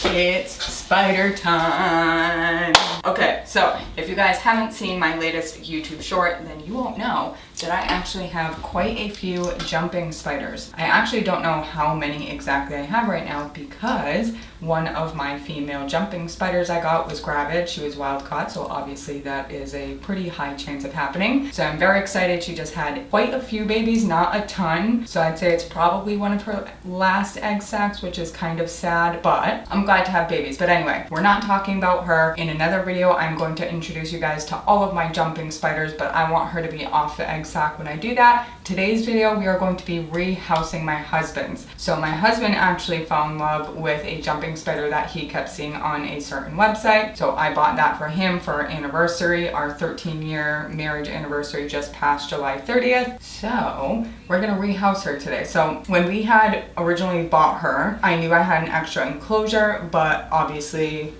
It's spider time. Okay, so if you guys haven't seen my latest YouTube short, then you won't know that I actually have quite a few jumping spiders. I actually don't know how many exactly I have right now because one of my female jumping spiders I got was gravid. She was wild caught, so obviously that is a pretty high chance of happening. So I'm very excited. She just had quite a few babies, not a ton. So I'd say it's probably one of her last egg sacs, which is kind of sad, but I'm glad to have babies. But anyway, we're not talking about her. In another video, I'm going to introduce you guys to all of my jumping spiders, but I want her to be off the egg sac when I do that. Today's video, we are going to be rehousing my husband's. So my husband actually fell in love with a jumping spider that he kept seeing on a certain website. So I bought that for him for our anniversary. Our 13-year marriage anniversary just passed July 30th. So we're gonna rehouse her today. So when we had originally bought her, I knew I had an extra enclosure, but obviously,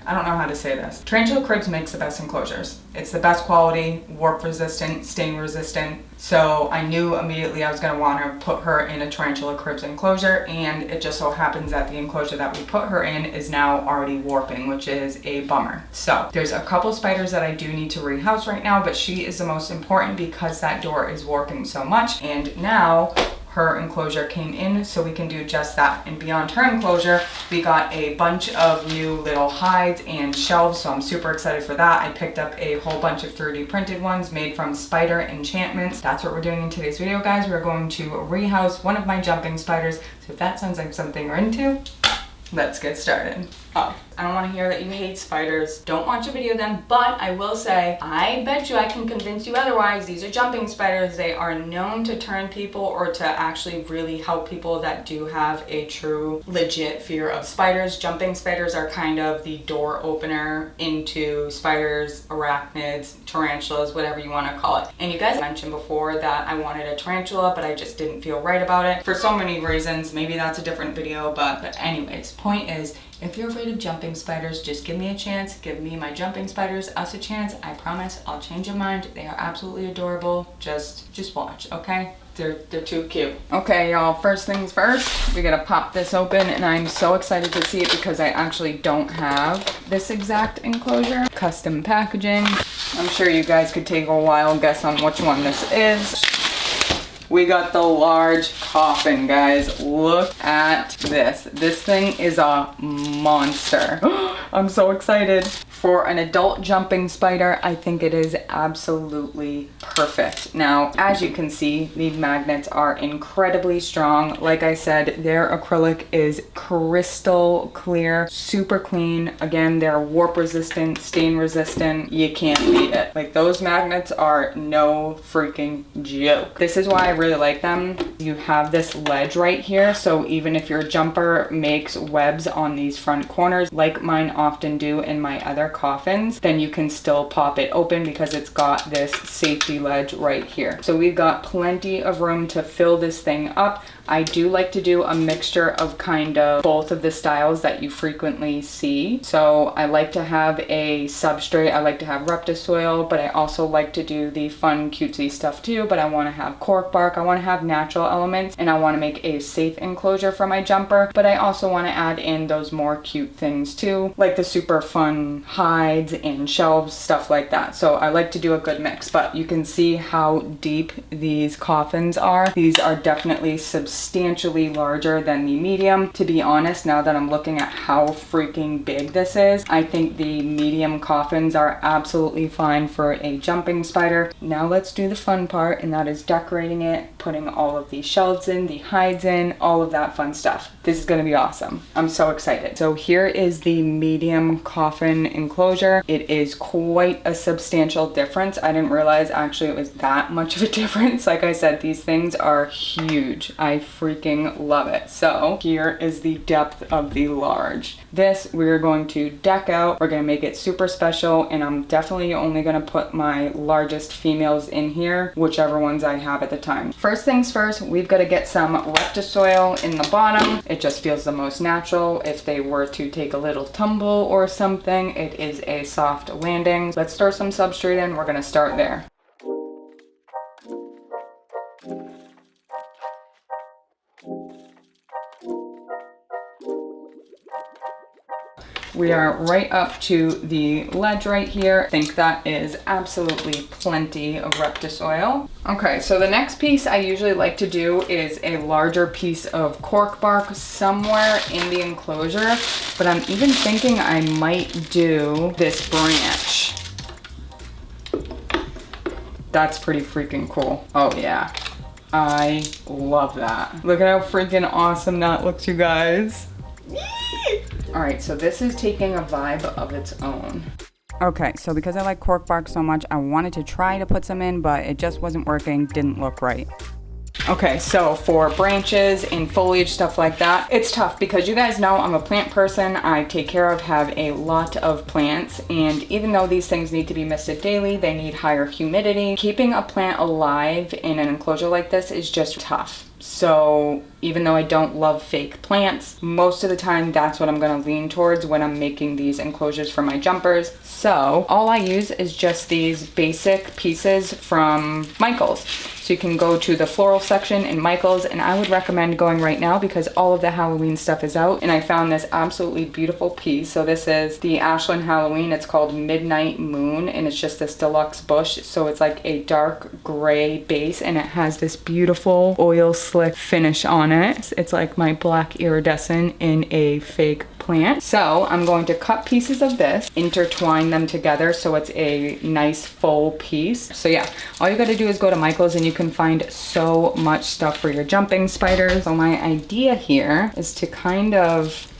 I don't know how to say this. Tarantula Cribs makes the best enclosures. It's the best quality, warp resistant, stain resistant. So I knew immediately I was gonna wanna put her in a Tarantula Cribs enclosure, and it just so happens that the enclosure that we put her in is now already warping, which is a bummer. So there's a couple spiders that I do need to rehouse right now, but she is the most important because that door is warping so much. And now her enclosure came in, so we can do just that. And beyond her enclosure, we got a bunch of new little hides and shelves, so I'm super excited for that. I picked up a whole bunch of 3D printed ones made from Spider Enchantments. That's what we're doing in today's video, guys. We're going to rehouse one of my jumping spiders. So if that sounds like something you're into, let's get started. Oh, I don't want to hear that you hate spiders. Don't watch a video then, but I will say, I bet you I can convince you otherwise. These are jumping spiders. They are known to turn people or to actually really help people that do have a true, legit fear of spiders. Jumping spiders are kind of the door opener into spiders, arachnids, tarantulas, whatever you want to call it. And you guys mentioned before that I wanted a tarantula, but I just didn't feel right about it for so many reasons. Maybe that's a different video, but anyways, point is, if you're afraid of jumping spiders, just give me a chance. Give me my jumping spiders, us a chance. I promise I'll change your mind. They are absolutely adorable. Just watch, okay? They're too cute. Okay, y'all, first things first, we gotta pop this open, and I'm so excited to see it because I actually don't have this exact enclosure. Custom packaging. I'm sure you guys could take a while guess on which one this is. We got the large coffin, guys. Look at this. This thing is a monster. I'm so excited. For an adult jumping spider, I think it is absolutely perfect. Now, as you can see, the magnets are incredibly strong. Like I said, their acrylic is crystal clear, super clean. Again, they're warp resistant, stain resistant. You can't beat it. Like, those magnets are no freaking joke. This is why I really like them. You have this ledge right here, so even if your jumper makes webs on these front corners, like mine often do in my other coffins, then you can still pop it open because it's got this safety ledge right here. So we've got plenty of room to fill this thing up. I do like to do a mixture of kind of both of the styles that you frequently see. So I like to have a substrate, I like to have Reptisoil, but I also like to do the fun cutesy stuff too, but I want to have cork bark, I want to have natural elements, and I want to make a safe enclosure for my jumper, but I also want to add in those more cute things too, like the super fun hides and shelves, stuff like that. So I like to do a good mix, but you can see how deep these coffins are. These are definitely substantially larger than the medium. To be honest, now that I'm looking at how freaking big this is, I think the medium coffins are absolutely fine for a jumping spider. Now let's do the fun part, and that is decorating it, putting all of these shelves in, the hides in, all of that fun stuff. This is gonna be awesome. I'm so excited. So here is the medium coffin enclosure. It is quite a substantial difference. I didn't realize actually it was that much of a difference. Like I said, these things are huge. I freaking love it. So here is the depth of the large. This we're going to deck out. We're gonna make it super special, and I'm definitely only gonna put my largest females in here, whichever ones I have at the time. First things first, we've got to get some Reptisoil in the bottom. It just feels the most natural. If they were to take a little tumble or something, it is a soft landing. Let's throw some substrate in. We're gonna start there. We are right up to the ledge right here. I think that is absolutely plenty of Reptus oil. Okay, so the next piece I usually like to do is a larger piece of cork bark somewhere in the enclosure, but I'm even thinking I might do this branch. That's pretty freaking cool. Oh yeah, I love that. Look at how freaking awesome that looks, you guys. All right, so this is taking a vibe of its own. Okay, so because I like cork bark so much, I wanted to try to put some in, but it just wasn't working, didn't look right. Okay, so for branches and foliage, stuff like that, it's tough because you guys know I'm a plant person. I take care of, have a lot of plants, and even though these things need to be misted daily, they need higher humidity. Keeping a plant alive in an enclosure like this is just tough. So even though I don't love fake plants, most of the time that's what I'm gonna lean towards when I'm making these enclosures for my jumpers. So all I use is just these basic pieces from Michaels. So you can go to the floral section in Michaels, and I would recommend going right now because all of the Halloween stuff is out, and I found this absolutely beautiful piece. So this is the Ashland Halloween. It's called Midnight Moon, and it's just this deluxe bush. So it's like a dark gray base, and it has this beautiful oil slick finish on it. It's like my black iridescent in a fake plant. So I'm going to cut pieces of this, intertwine them together so it's a nice full piece. So yeah, all you gotta do is go to Michael's and you can find so much stuff for your jumping spiders. So my idea here is to kind of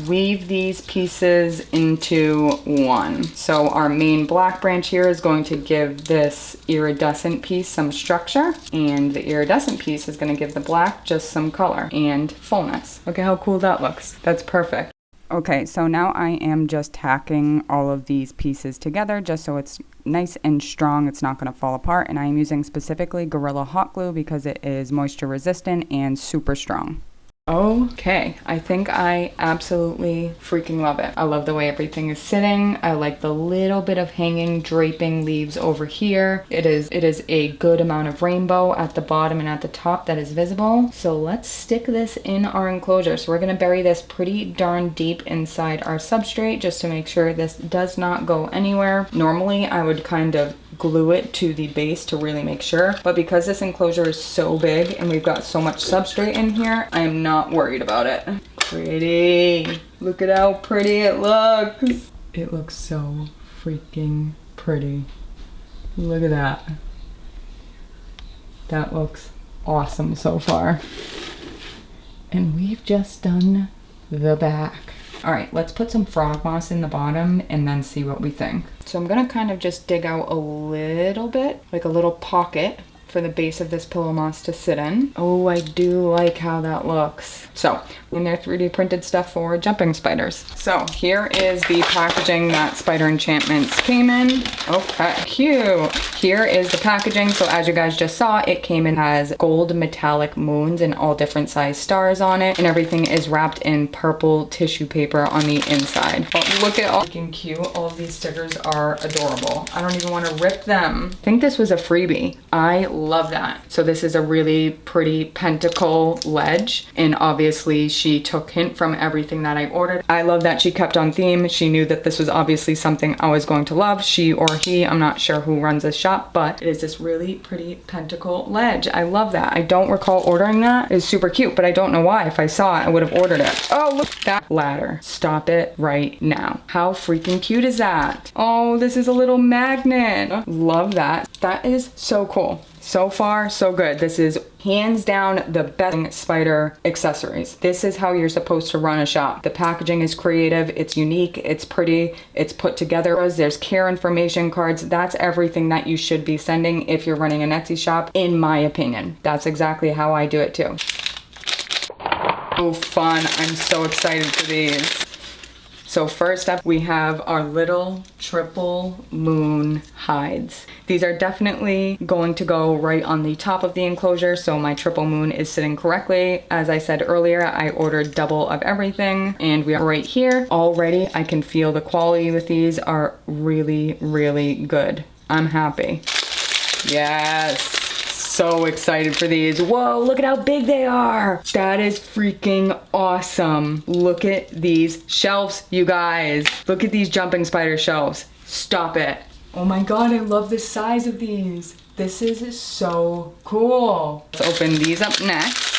weave these pieces into one. So our main black branch here is going to give this iridescent piece some structure, and the iridescent piece is going to give the black just some color and fullness. Look at how cool that looks. That's perfect. Okay, so now I am just tacking all of these pieces together just so it's nice and strong. It's not going to fall apart, and I am using specifically Gorilla Hot Glue because it is moisture resistant and super strong. Okay, I think I absolutely freaking love it. I love the way everything is sitting. I like the little bit of hanging draping leaves over here. It is a good amount of rainbow at the bottom and at the top that is visible. So let's stick this in our enclosure. So we're gonna bury this pretty darn deep inside our substrate just to make sure this does not go anywhere. Normally I would kind of glue it to the base to really make sure, but because this enclosure is so big and we've got so much substrate in here, I am not worried about it. Pretty. Look at how pretty it looks. It looks so freaking pretty. Look at that. That looks awesome so far. And we've just done the back. All right, let's put some frog moss in the bottom and then see what we think. So I'm gonna kind of just dig out a little bit, like a little pocket for the base of this pillow moss to sit in. Oh, I do like how that looks. So, in their 3D printed stuff for jumping spiders. So, here is the packaging that Spider Enchantments came in. Okay, cute. Here is the packaging. So, as you guys just saw, it came in as gold metallic moons and all different size stars on it. And everything is wrapped in purple tissue paper on the inside. Oh, look at all freaking cute. All of these stickers are adorable. I don't even want to rip them. I think this was a freebie. I love that. So this is a really pretty pentacle ledge, and obviously she took hint from everything that I ordered. I love that she kept on theme. She knew that this was obviously something I was going to love. She or he, I'm not sure who runs this shop, but it is this really pretty pentacle ledge. I love that. I don't recall ordering that. It's super cute, but I don't know why. If I saw it, I would have ordered it. Oh, look at that ladder. Stop it right now. How freaking cute is that? Oh, this is a little magnet. Love that. That is so cool. So far, so good. This is hands down the best spider accessories. This is how you're supposed to run a shop. The packaging is creative, it's unique, it's pretty, it's put together. There's care information cards. That's everything that you should be sending if you're running an Etsy shop, in my opinion. That's exactly how I do it too. Oh, fun. I'm so excited for these. So first up, we have our little triple moon hides. These are definitely going to go right on the top of the enclosure, so my triple moon is sitting correctly. As I said earlier, I ordered double of everything, and we are right here. Already, I can feel the quality with these are really, really good. I'm happy. Yes. so excited for these. Whoa, look at how big they are. That is freaking awesome. Look at these shelves, you guys. Look at these jumping spider shelves. Stop it. Oh my God, I love the size of these. This is so cool. Let's open these up next.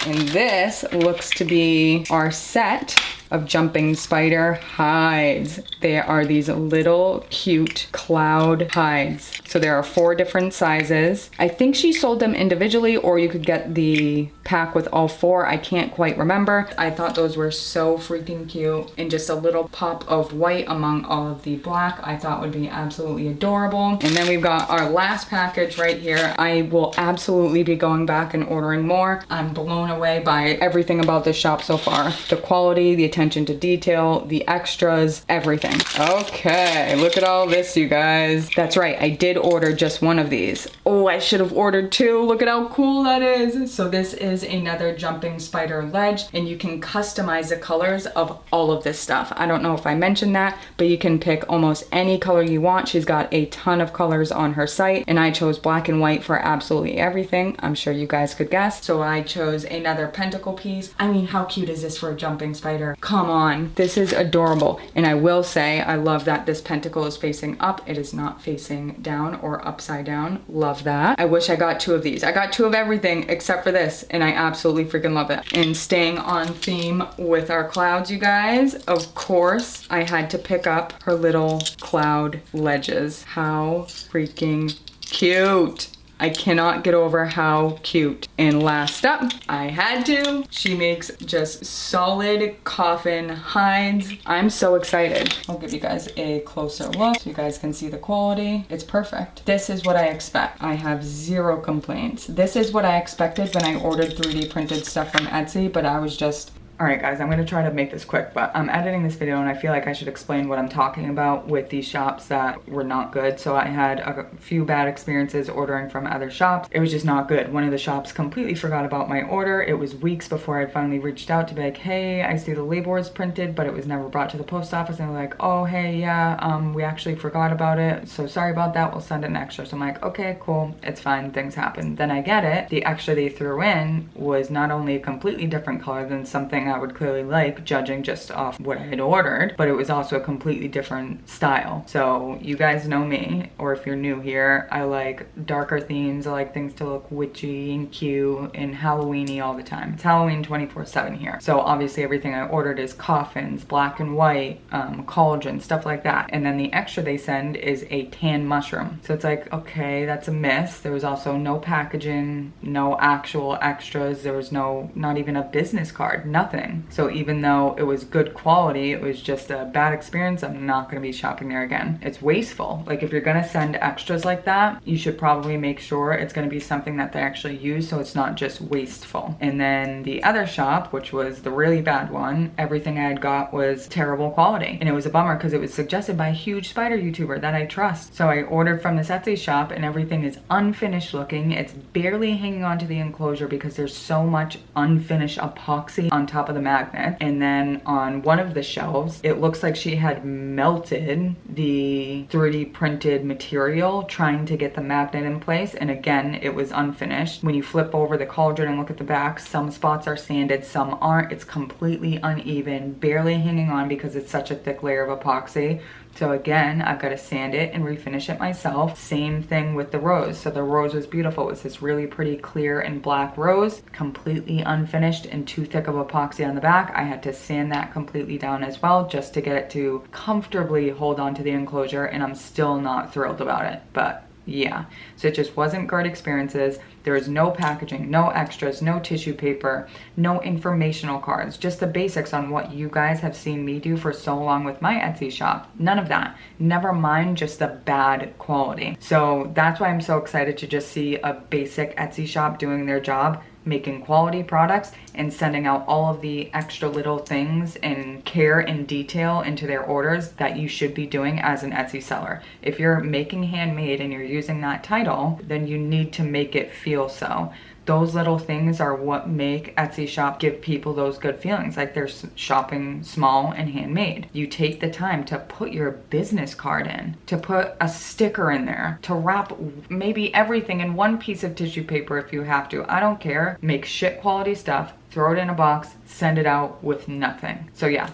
And this looks to be our set of jumping spider hides. They are these little cute cloud hides. So there are 4 different sizes. I think she sold them individually, or you could get the pack with all 4. I can't quite remember. I thought those were so freaking cute, and just a little pop of white among all of the black I thought would be absolutely adorable. And then we've got our last package right here. I will absolutely be going back and ordering more. I'm blown away by everything about this shop so far. The quality, the attention to detail, the extras, everything. Okay, look at all this, you guys. That's right, I did order just one of these. Oh, I should have ordered 2. Look at how cool that is. So this is another jumping spider ledge, and you can customize the colors of all of this stuff. I don't know if I mentioned that, but you can pick almost any color you want. She's got a ton of colors on her site, and I chose black and white for absolutely everything. I'm sure you guys could guess. So I chose another pentacle piece. I mean, how cute is this for a jumping spider? Come on, this is adorable. And I will say, I love that this pentacle is facing up. It is not facing down or upside down. Love that. I wish I got 2 of these. I got 2 of everything except for this, and I absolutely freaking love it. And staying on theme with our clouds, you guys, of course, I had to pick up her little cloud ledges. How freaking cute. I cannot get over how cute. And last up, I had to. She makes just solid coffin hides. I'm so excited. I'll give you guys a closer look so you guys can see the quality. It's perfect. This is what I expect. I have 0 complaints. This is what I expected when I ordered 3D printed stuff from Etsy, but I was just... Alright guys, I'm gonna try to make this quick, but I'm editing this video and I feel like I should explain what I'm talking about with these shops that were not good. So I had a few bad experiences ordering from other shops. It was just not good. One of the shops completely forgot about my order. It was weeks before I finally reached out to be like, hey, I see the label is printed, but it was never brought to the post office. And they're like, oh, hey, yeah, we actually forgot about it. So sorry about that, we'll send an extra. So I'm like, okay, cool, it's fine, things happen. Then I get it. The extra they threw in was not only a completely different color than something I would clearly like, judging just off what I had ordered, but it was also a completely different style. So you guys know me, or if you're new here, I like darker themes. I like things to look witchy and cute and Halloweeny all the time. It's Halloween 24/7 here. So obviously everything I ordered is coffins, black and white, cauldron, stuff like that. And then the extra they send is a tan mushroom. So it's like, okay, that's a miss. There was also no packaging, no actual extras. There was not even a business card, nothing. So even though it was good quality, it was just a bad experience. I'm not gonna be shopping there again. It's wasteful. Like if you're gonna send extras like that, you should probably make sure it's gonna be something that they actually use so it's not just wasteful. And then the other shop, which was the really bad one, everything I had got was terrible quality. And it was a bummer because it was suggested by a huge spider YouTuber that I trust. So I ordered from this Etsy shop and everything is unfinished looking. It's barely hanging onto the enclosure because there's so much unfinished epoxy on top of the magnet. And then on one of the shelves, it looks like she had melted the 3D printed material trying to get the magnet in place. And again, it was unfinished. When you flip over the cauldron and look at the back, some spots are sanded, some aren't. It's completely uneven, barely hanging on because it's such a thick layer of epoxy. So again, I've got to sand it and refinish it myself. Same thing with the rose. So the rose was beautiful. It was this really pretty clear and black rose, completely unfinished and too thick of epoxy on the back. I had to sand that completely down as well just to get it to comfortably hold on to the enclosure, and I'm still not thrilled about it, but yeah. So it just wasn't great experiences. There was no packaging, no extras, no tissue paper, no informational cards, just the basics on what you guys have seen me do for so long with my Etsy shop. None of that. Never mind just the bad quality. So that's why I'm so excited to just see a basic Etsy shop doing their job, making quality products and sending out all of the extra little things and care and detail into their orders that you should be doing as an Etsy seller. If you're making handmade and you're using that title, then you need to make it feel so. those little things are what make Etsy shop give people those good feelings, like they're shopping small and handmade. You take the time to put your business card in, to put a sticker in there, to wrap maybe everything in one piece of tissue paper if you have to. I don't care. Make shit quality stuff, throw it in a box, send it out with nothing. So yeah,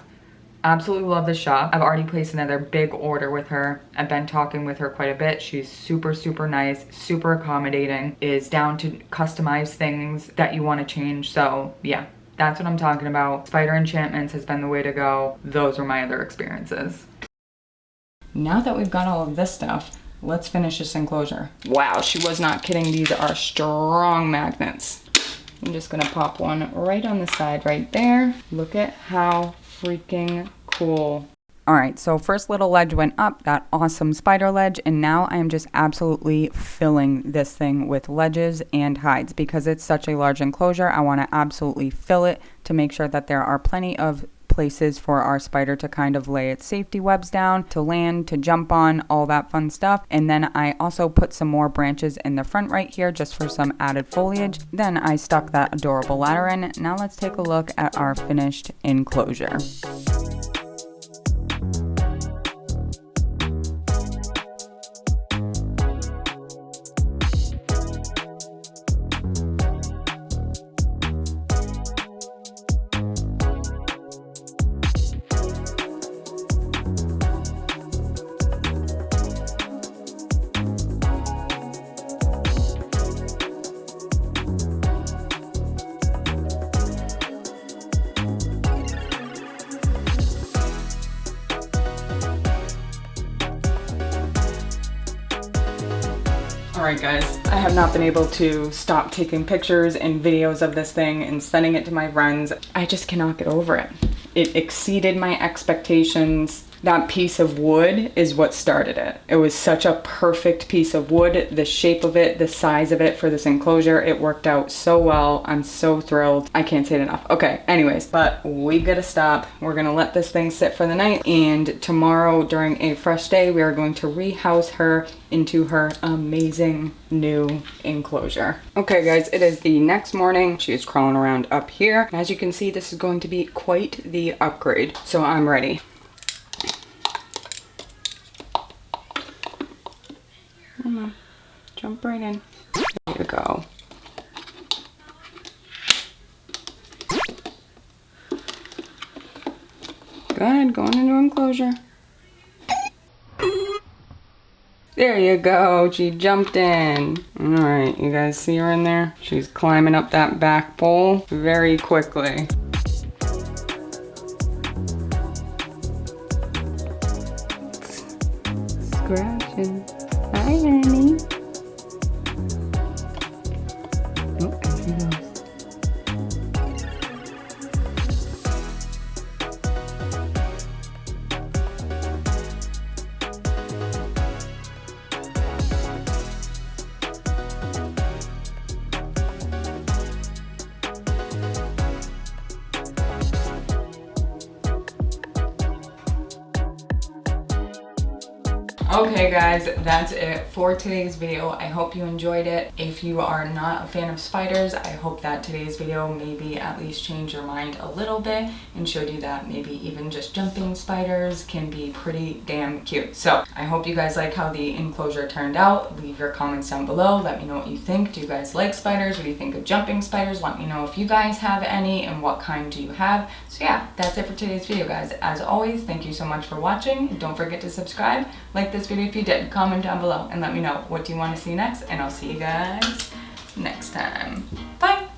absolutely love this shop. I've already placed another big order with her. I've been talking with her quite a bit. She's super, super nice, super accommodating, is down to customize things that you want to change. So yeah, that's what I'm talking about. Spider Enchantments has been the way to go. Those were my other experiences. Now that we've got all of this stuff, let's finish this enclosure. Wow, she was not kidding. These are strong magnets. I'm just gonna pop one right on the side right there. Look at how freaking cool. All right, so first little ledge went up, that awesome spider ledge, and now I am just absolutely filling this thing with ledges and hides because it's such a large enclosure. I want to absolutely fill it to make sure that there are plenty of places for our spider to kind of lay its safety webs down, to land, to jump on, all that fun stuff. And then I also put some more branches in the front right here just for some added foliage. Then I stuck that adorable ladder in. Now let's take a look at our finished enclosure. Alright guys, I have not been able to stop taking pictures and videos of this thing and sending it to my friends. I just cannot get over it. It exceeded my expectations. That piece of wood is what started it. It was such a perfect piece of wood. The shape of it, the size of it for this enclosure, it worked out so well. I'm so thrilled. I can't say it enough. Okay, anyways, but we gotta stop. We're gonna let this thing sit for the night, and tomorrow during a fresh day, we are going to rehouse her into her amazing new enclosure. Okay guys, it is the next morning. She is crawling around up here. As you can see, this is going to be quite the upgrade. So I'm ready. Come on, jump right in. There you go. Go ahead, go into enclosure. There you go, she jumped in. All right, you guys see her in there? She's climbing up that back pole very quickly. Scratching. Hi, honey. Oh, there she goes. Okay guys, that's it for today's video. I hope you enjoyed it. If you are not a fan of spiders, I hope that today's video maybe at least changed your mind a little bit and showed you that maybe even just jumping spiders can be pretty damn cute. So I hope you guys like how the enclosure turned out. Leave your comments down below. Let me know what you think. Do you guys like spiders? What do you think of jumping spiders? Let me know if you guys have any and what kind do you have. So yeah, that's it for today's video guys. As always, thank you so much for watching. Don't forget to subscribe, like this video if you did, comment down below and let me know what do you want to see next, and I'll see you guys next time. Bye!